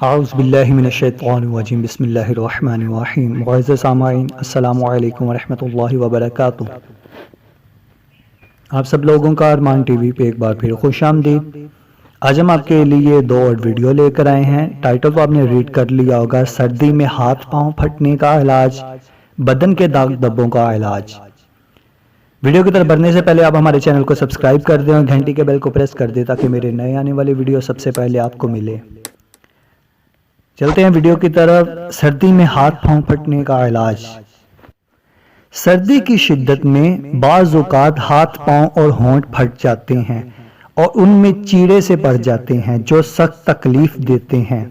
اعوذ باللہ من الشیطان الرجیم، بسم اللہ الرحمن الرحیم۔ معزز سامعین، السلام علیکم ورحمۃ اللہ وبرکاتہ۔ آپ سب لوگوں کا ارمان ٹی وی پہ ایک بار پھر خوش آمدید۔ آج ہم آپ کے لیے دو اور ویڈیو لے کر آئے ہیں۔ ٹائٹل تو آپ نے ریڈ کر لیا ہوگا، سردی میں ہاتھ پاؤں پھٹنے کا علاج، بدن کے داغ دھبوں کا علاج۔ ویڈیو کی طرف بڑھنے سے پہلے آپ ہمارے چینل کو سبسکرائب کر دیں اور گھنٹی کے بیل کو پریس کر دیں تاکہ میرے نئے آنے والی ویڈیو سب سے پہلے آپ کو ملے۔ چلتے ہیں ویڈیو کی طرف۔ سردی میں ہاتھ پاؤں پھٹنے کا علاج۔ سردی کی شدت میں بعض اوقات ہاتھ پاؤں اور ہونٹ پھٹ جاتے ہیں اور ان میں چیڑے سے پڑ جاتے ہیں جو سخت تکلیف دیتے ہیں۔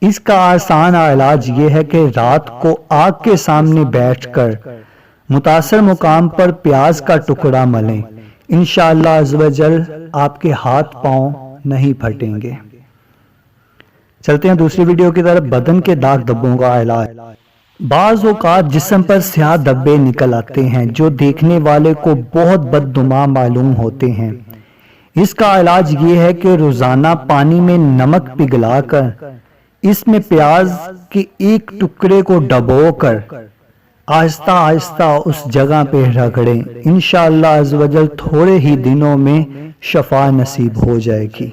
اس کا آسان علاج یہ ہے کہ رات کو آگ کے سامنے بیٹھ کر متاثر مقام پر پیاز کا ٹکڑا ملیں۔ انشاءاللہ عز و جل آپ کے ہاتھ پاؤں نہیں پھٹیں گے۔ چلتے ہیں دوسری ویڈیو کی طرف، بدن کے داغ دھبوں کا علاج۔ بعض اوقات جسم پر سیاہ دھبے نکل آتے ہیں جو دیکھنے والے کو بہت بدنما معلوم ہوتے ہیں۔ اس کا علاج یہ ہے کہ روزانہ پانی میں نمک پگھلا کر اس میں پیاز کے ایک ٹکڑے کو ڈبو کر آہستہ آہستہ اس جگہ پہ رگڑیں۔ انشاءاللہ عز و جل تھوڑے ہی دنوں میں شفا نصیب ہو جائے گی۔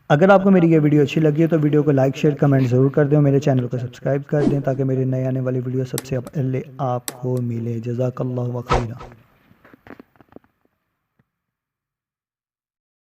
اگر آپ کو میری یہ ویڈیو اچھی لگی ہے تو ویڈیو کو لائک، شیئر، کمنٹ ضرور کر دیں اور میرے چینل کو سبسکرائب کر دیں تاکہ میرے نئے آنے والی ویڈیو سب سے پہلے آپ کو ملے۔ جزاک اللہ خیرہ۔